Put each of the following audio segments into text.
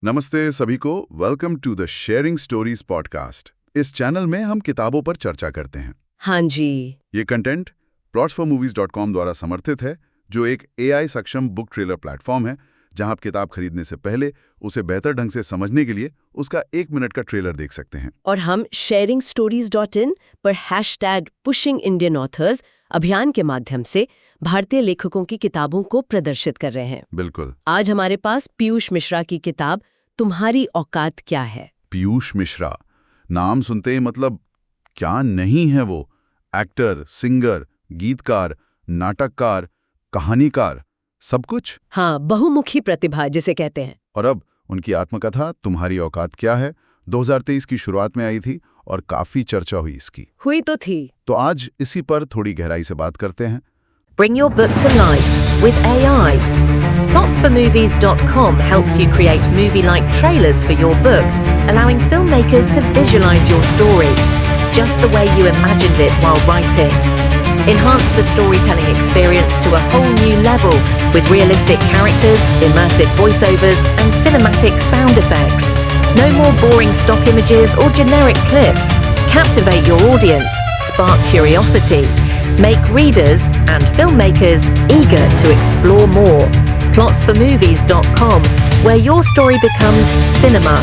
नमस्ते सभी को। Welcome to the sharing stories podcast. इस चैनल में हम किताबों पर चर्चा करते हैं। हाँ जी। ये कंटेंट plotsformovies.com द्वारा समर्थित है, जो एक AI सक्षम बुक ट्रेलर प्लेटफॉर्म है जहां आप किताब खरीदने से पहले उसे बेहतर ढंग से समझने के लिए उसका 1 मिनट का ट्रेलर देख सकते हैं। और हम sharingstories.in पर #PushingIndianAuthors अभियान के माध्यम से भारतीय लेखकों की किताबों को प्रदर्शित कर रहे हैं। बिल्कुल। आज हमारे पास पीयूष मिश्रा की किताब तुम्हारी औकात क्या है। पीयूष मिश्रा, नाम सुनते ही मतलब क्या नहीं है वो। एक्टर, सिंगर, गीतकार, नाटककार, कहानीकार, सब कुछ। हाँ, बहुमुखी प्रतिभा जिसे कहते हैं। और अब उनकी आत्मकथा तुम्हारी औकात क्या है 2023 की शुरुआत में आई थी और काफी चर्चा हुई इसकी। हुई तो थी। तो आज इसी पर थोड़ी गहराई से बात करते हैं। Bring your book to life with AI. Plotsformovies.com helps you create movie-like trailers for your book, allowing filmmakers to visualize your story, just the way you imagined it while writing. Enhance the storytelling experience to a whole new level with realistic characters, immersive voiceovers, and cinematic sound effects. No more boring stock images or generic clips. Captivate your audience, spark curiosity, make readers and filmmakers eager to explore more. Plotsformovies.com, where your story becomes cinema.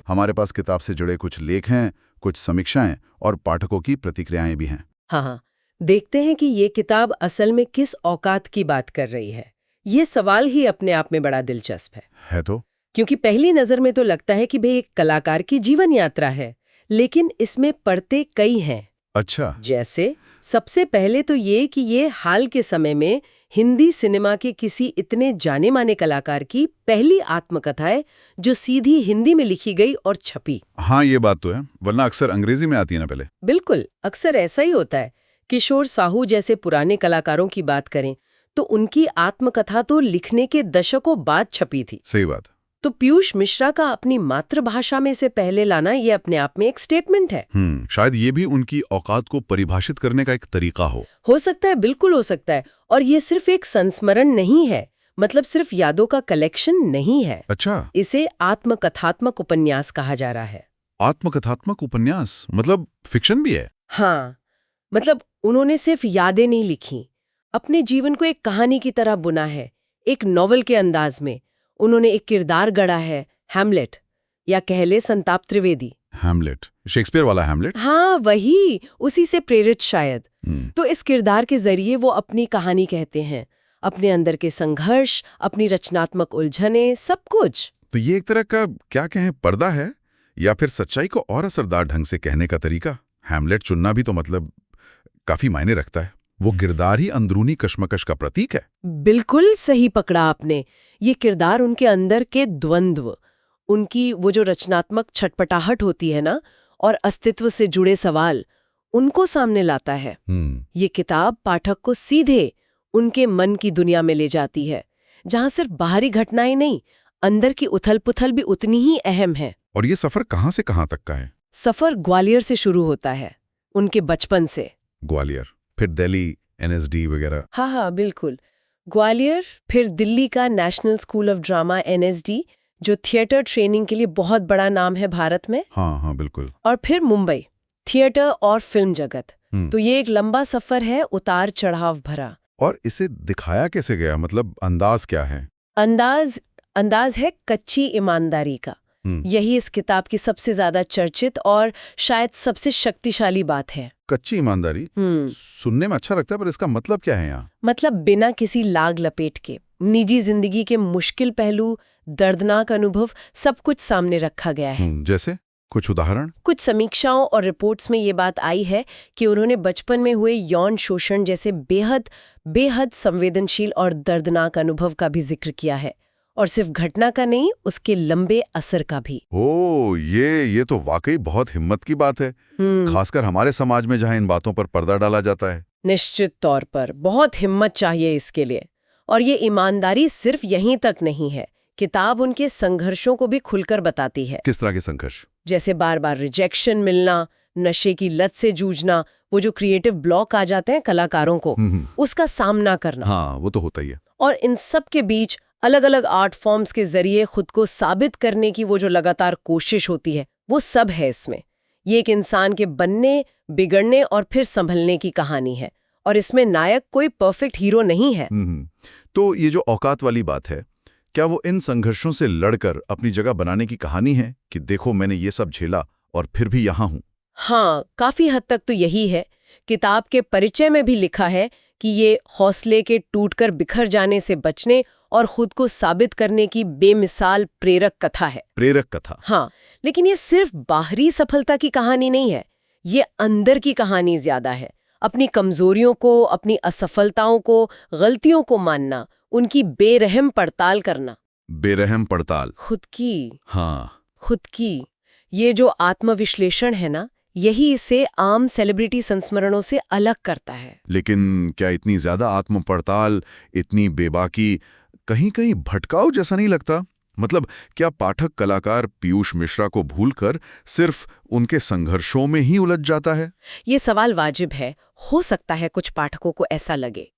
हमारे पास किताब से जुड़े कुछ लेख हैं, कुछ समीक्षाएं और पाठकों की प्रतिक्रियाएं भी हैं। हाँ, देखते हैं कि ये किताब असल में किस औकात की बात कर रही है। ये सवाल ही अपने आप में बड़ा दिलचस्प है तो? क्योंकि पहली नजर में तो लगता है कि भाई एक कलाकार की जीवन यात्रा है, लेकिन इसमें परतें कई हैं। अच्छा। जैसे सबसे पहले तो ये कि ये हाल के समय में हिंदी सिनेमा के किसी इतने जाने माने कलाकार की पहली आत्मकथा है जो सीधी हिंदी में लिखी गई और छपी। हाँ, ये बात तो है, वरना अक्सर अंग्रेजी में आती है ना पहले। बिल्कुल, अक्सर ऐसा ही होता है। किशोर साहू जैसे पुराने कलाकारों की बात करें तो उनकी आत्मकथा तो लिखने के दशकों बाद छपी थी। सही बात। तो पीयूष मिश्रा का अपनी मातृभाषा में से पहले लाना ये अपने आप में एक स्टेटमेंट है। शायद ये भी उनकी औकात को परिभाषित करने का एक तरीका हो सकता है, बिल्कुल हो सकता है। और ये सिर्फ एक संस्मरण नहीं है, मतलब सिर्फ यादों का कलेक्शन नहीं है। अच्छा। इसे आत्मकथात्मक उपन्यास कहा जा रहा है। आत्मकथात्मक उपन्यास मतलब फिक्शन भी है? हाँ, मतलब उन्होंने सिर्फ यादें नहीं लिखी, अपने जीवन को एक कहानी की तरह बुना है, एक नॉवल के अंदाज में। उन्होंने एक किरदार गढ़ा है, हैमलेट, या कह ले संताप त्रिवेदी। हैमलेट, शेक्सपियर वाला हैमलेट? हाँ, वही, उसी से प्रेरित शायद। तो इस किरदार के जरिए वो अपनी कहानी कहते हैं, अपने अंदर के संघर्ष, अपनी रचनात्मक उलझने, सब कुछ। तो ये एक तरह का क्या कहें, पर्दा है या फिर सच्चाई को और असरदार ढंग से कहने का तरीका। हैमलेट चुनना भी तो मतलब काफी मायने रखता है। वो किरदार ही अंदरूनी कश्मकश का प्रतीक है। बिल्कुल सही पकड़ा आपने। ये किरदार उनके अंदर के द्वंद्व, उनकी वो जो रचनात्मक छटपटाहट होती है ना, और अस्तित्व से जुड़े सवाल, उनको सामने लाता है। ये किताब पाठक को सीधे उनके मन की दुनिया में ले जाती है, जहां सिर्फ बाहरी घटनाएं नहीं, अंदर की उथल-पुथल भी उतनी ही अहम है। और ये सफर कहां से कहां तक का है? सफर ग्वालियर से शुरू होता है, उनके बचपन से। ग्वालियर, फिर दिल्ली, NSD वगैरह। हाँ, बिल्कुल। ग्वालियर, फिर दिल्ली का national school of drama NSD, जो थिएटर ट्रेनिंग के लिए बहुत बड़ा नाम है भारत में। हाँ, बिल्कुल। और फिर मुंबई, थिएटर और फिल्म जगत। तो ये एक लंबा सफर है, उतार चढ़ाव भरा। और इसे दिखाया कैसे गया, मतलब अंदाज क्या है? अंदाज है कच्ची ईमानदारी का। यही इस किताब की सबसे ज्यादा चर्चित और शायद सबसे शक्तिशाली बात है। कच्ची ईमानदारी सुनने में अच्छा लगता है, पर इसका मतलब क्या है यहाँ? मतलब बिना किसी लाग लपेट के निजी जिंदगी के मुश्किल पहलू, दर्दनाक अनुभव, सब कुछ सामने रखा गया है। जैसे कुछ उदाहरण? कुछ समीक्षाओं और रिपोर्ट्स में ये बात आई है कि उन्होंने बचपन में हुए यौन शोषण जैसे बेहद संवेदनशील और दर्दनाक अनुभव का भी जिक्र किया है। और सिर्फ घटना का नहीं, उसके लंबे असर का भी। ये तो वाकई बहुत हिम्मत की बात है, खासकर हमारे समाज में जहां इन बातों पर पर्दा डाला जाता है। निश्चित तौर पर बहुत हिम्मत चाहिए इसके लिए। और ये ईमानदारी सिर्फ यहीं तक नहीं है, किताब उनके संघर्षों को भी खुलकर बताती है। किस तरह के संघर्ष? जैसे बार बार रिजेक्शन मिलना, नशे की लत से जूझना, वो जो क्रिएटिव ब्लॉक आ जाते हैं कलाकारों को, उसका सामना करना। हाँ, वो तो होता ही है। और इन सब के बीच अलग अलग आर्ट फॉर्म्स के जरिए खुद को साबित करने की वो जो लगातार कोशिश होती है, वो सब है इसमें। ये एक इंसान के बनने, बिगड़ने और फिर संभलने की कहानी है, और इसमें नायक कोई परफेक्ट हीरो नहीं है। तो ये जो औकात वाली बात है, क्या वो इन संघर्षों से लड़कर अपनी जगह बनाने की कहानी है कि देखो मैंने ये सब झेला और फिर भी यहाँ हूँ? हाँ, काफी हद तक तो यही है। किताब के परिचय में भी लिखा है कि ये हौसले के टूटकर बिखर जाने से बचने और खुद को साबित करने की बेमिसाल प्रेरक कथा है। प्रेरक कथा। हाँ, लेकिन ये सिर्फ बाहरी सफलता की कहानी नहीं है, ये अंदर की कहानी ज्यादा है। अपनी कमजोरियों को, अपनी असफलताओं को, गलतियों को मानना, उनकी बेरहम पड़ताल करना। बेरहम पड़ताल। खुद की। हाँ, खुद की। ये जो आत्मविश्लेषण है ना, यही इसे आम सेलिब्रिटी संस्मरणों से अलग करता है। लेकिन क्या इतनी ज्यादा आत्म पड़ताल, इतनी बेबाकी, कहीं कहीं भटकाव जैसा नहीं लगता? मतलब क्या पाठक कलाकार पीयूष मिश्रा को भूलकर सिर्फ उनके संघर्षों में ही उलझ जाता है? ये सवाल वाजिब है। हो सकता है कुछ पाठकों को ऐसा लगे।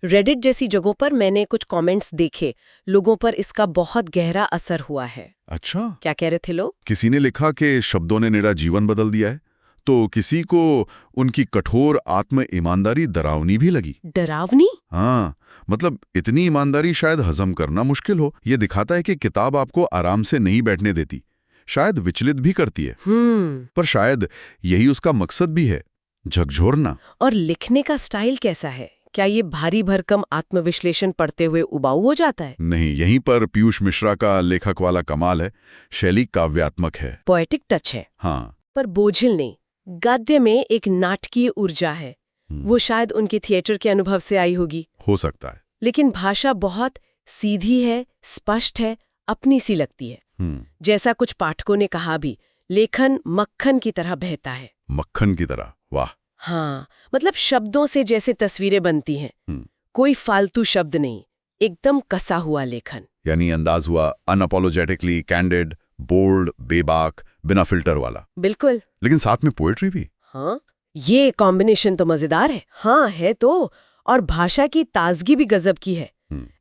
रेडिट जैसी जगहों पर मैंने कुछ कमेंट्स देखे, लोगों पर इसका बहुत गहरा असर हुआ है। अच्छा, क्या कह रहे थे लोग? किसी ने लिखा कि शब्दों ने मेरा जीवन बदल दिया है, तो किसी को उनकी कठोर आत्म ईमानदारी डरावनी भी लगी। डरावनी? हाँ, मतलब इतनी ईमानदारी शायद हजम करना मुश्किल हो। ये दिखाता है कि किताब आपको आराम से नहीं बैठने देती, शायद विचलित भी करती है। पर शायद यही उसका मकसद भी है, झकझोरना। और लिखने का स्टाइल कैसा है? क्या ये भारी भरकम आत्मविश्लेषण पढ़ते हुए उबाऊ हो जाता है? नहीं, यहीं पर पीयूष मिश्रा का लेखक वाला कमाल है। शैली काव्यात्मक है, पोएटिक टच है। हाँ, पर बोझिल नहीं। गद्य में एक नाटकीय ऊर्जा है। वो शायद उनके थिएटर के अनुभव से आई होगी। हो सकता है। लेकिन भाषा बहुत सीधी है, स्पष्ट है, अपनी सी लगती है। जैसा कुछ पाठकों ने कहा भी, लेखन मक्खन की तरह बहता है। मक्खन की तरह, वाह। हाँ, मतलब शब्दों से जैसे तस्वीरें बनती हैं। कोई फालतू शब्द नहीं, एकदम कसा हुआ लेखन। यानी अंदाज हुआ अनअपोलोजेटिकली कैंडिड, बोल्ड, बेबाक, बिना फिल्टर वाला। बिल्कुल। लेकिन साथ में पोएट्री भी। हाँ, ये कॉम्बिनेशन तो मजेदार है। हाँ, है तो। और भाषा की ताजगी भी गजब की है।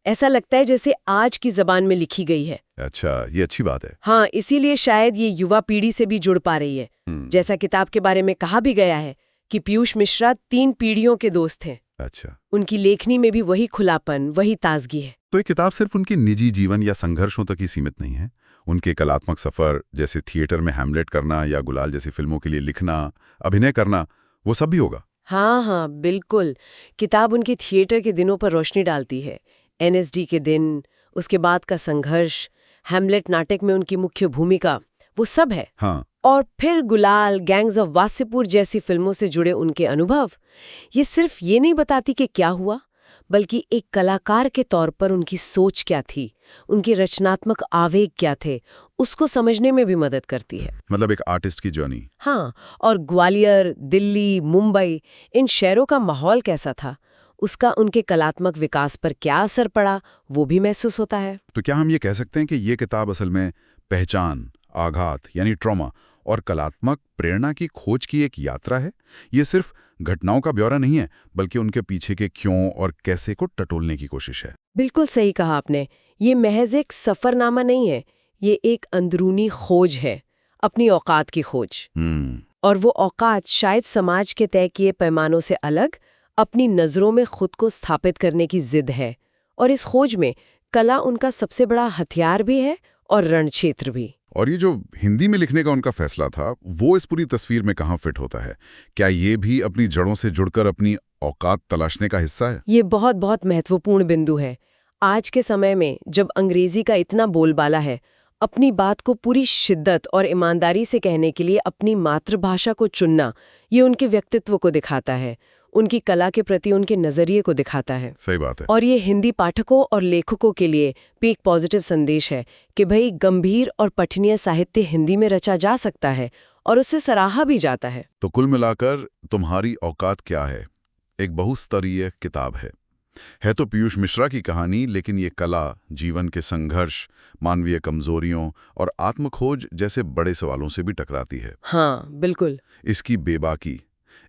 ऐसा लगता है जैसे आज की जबान में लिखी गई है। अच्छा, ये अच्छी बात है। हाँ, इसीलिए शायद ये युवा पीढ़ी से भी जुड़ पा रही है। जैसा किताब के बारे में कहा भी गया है कि पीयूष मिश्रा 3 पीढ़ियों के दोस्त हैं। अच्छा, उनकी लेखनी में भी वही खुलापन, वही ताजगी है। तो ये किताब सिर्फ उनकी निजी जीवन या संघर्षों तक ही सीमित नहीं है। उनके कलात्मक सफर, जैसे थिएटर में हैमलेट करना या गुलाल जैसी फिल्मों के लिए लिखना, अभिनय करना, वो सब भी होगा। हाँ, बिल्कुल। किताब उनके थिएटर के दिनों पर रोशनी डालती है। NSD के दिन, उसके बाद का संघर्ष, हैमलेट नाटक में उनकी मुख्य भूमिका, वो सब है। हाँ। और फिर गुलाल, गैंग्स ऑफ वासेपुर जैसी फिल्मों से जुड़े उनके अनुभव। ये सिर्फ ये नहीं बताती कि क्या हुआ, बल्कि एक कलाकार के तौर पर उनकी सोच क्या थी, उनके रचनात्मक आवेग क्या थे, उसको समझने में भी मदद करती है। मतलब एक आर्टिस्ट की जर्नी। हाँ, और ग्वालियर, दिल्ली, मुंबई, इन शहरों का माहौल कैसा था, उसका उनके कलात्मक विकास पर क्या असर पड़ा, वो भी महसूस होता है। तो क्या हम ये कह सकते हैं कि ये किताब असल में पहचान, आघात यानी ट्रॉमा और कलात्मक प्रेरणा की खोज की एक यात्रा है? ये सिर्फ घटनाओं का ब्यौरा नहीं है, बल्कि उनके पीछे के क्यों और कैसे को टटोलने की कोशिश है। बिल्कुल सही कहा आपने। ये महज एक सफरनामा नहीं है, ये एक अंदरूनी खोज है, अपनी औकात की खोज। और वो औकात शायद समाज के तय किए पैमानों से अलग, अपनी नज़रों में खुद को स्थापित करने की जिद है। और इस खोज में कला उनका सबसे बड़ा हथियार भी है और रणक्षेत्र भी। और ये जो हिंदी में लिखने का उनका फैसला था, वो इस पूरी तस्वीर में कहाँ फिट होता है? क्या ये भी अपनी जड़ों से जुड़कर अपनी औकात तलाशने का हिस्सा है? ये बहुत बहुत महत्वपूर्ण बिंदु है। आज के समय में जब अंग्रेजी का इतना बोलबाला है, अपनी बात को पूरी शिद्दत और ईमानदारी से कहने के लिए अपनी मातृभाषा को चुनना, ये उनके व्यक्तित्व को दिखाता है, उनकी कला के प्रति उनके नजरिए को दिखाता है। सही बात है। और ये हिंदी पाठकों और लेखकों के लिए भी एक पॉजिटिव संदेश है कि भाई गंभीर और पठनीय साहित्य हिंदी में रचा जा सकता है और उससे सराहा भी जाता है। तो कुल मिलाकर तुम्हारी औकात क्या है एक बहुस्तरीय किताब है तो पीयूष मिश्रा की कहानी, लेकिन ये कला, जीवन के संघर्ष, मानवीय कमजोरियों और आत्मखोज जैसे बड़े सवालों से भी टकराती है। हाँ, बिल्कुल। इसकी बेबाकी,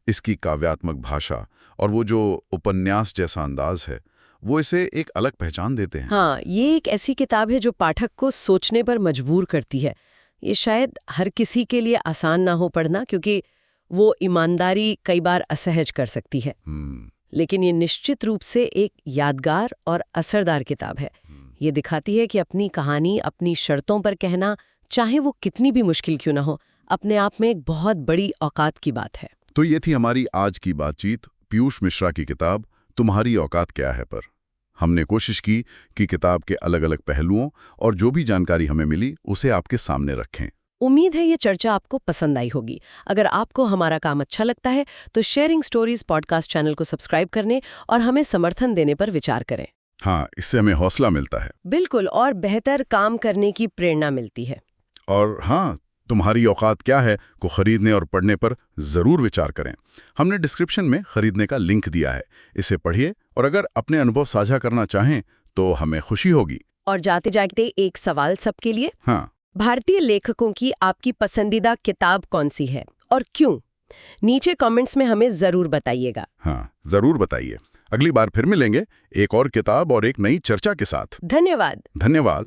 इसकी काव्यात्मक भाषा और वो जो उपन्यास जैसा अंदाज है, वो इसे एक अलग पहचान देते हैं। हाँ, ये एक ऐसी किताब है जो पाठक को सोचने पर मजबूर करती है। ये शायद हर किसी के लिए आसान ना हो पढ़ना, क्योंकि वो ईमानदारी कई बार असहज कर सकती है। लेकिन ये निश्चित रूप से एक यादगार और असरदार किताब है। ये दिखाती है कि अपनी कहानी अपनी शर्तों पर कहना, चाहे वो कितनी भी मुश्किल क्यों ना हो, अपने आप में एक बहुत बड़ी औकात की बात है। तो ये थी हमारी आज की बातचीत पीयूष मिश्रा की किताब तुम्हारी औकात क्या है पर। हमने कोशिश की कि किताब के अलग अलग पहलुओं और जो भी जानकारी हमें मिली उसे आपके सामने रखें। उम्मीद है ये चर्चा आपको पसंद आई होगी। अगर आपको हमारा काम अच्छा लगता है तो शेयरिंग स्टोरीज पॉडकास्ट चैनल को सब्सक्राइब करने और हमें समर्थन देने पर विचार करें। हाँ, इससे हमें हौसला मिलता है। बिल्कुल, और बेहतर काम करने की प्रेरणा मिलती है। और हाँ, तुम्हारी औकात क्या है को खरीदने और पढ़ने पर जरूर विचार करें। हमने डिस्क्रिप्शन में खरीदने का लिंक दिया है, इसे पढ़िए और अगर अपने अनुभव साझा करना चाहें तो हमें खुशी होगी। और जाते जाते एक सवाल सबके लिए। हाँ, भारतीय लेखकों की आपकी पसंदीदा किताब कौन सी है और क्यों? नीचे कमेंट्स में हमें जरूर बताइएगा। हाँ, जरूर बताइए। अगली बार फिर मिलेंगे एक और किताब और एक नई चर्चा के साथ। धन्यवाद। धन्यवाद।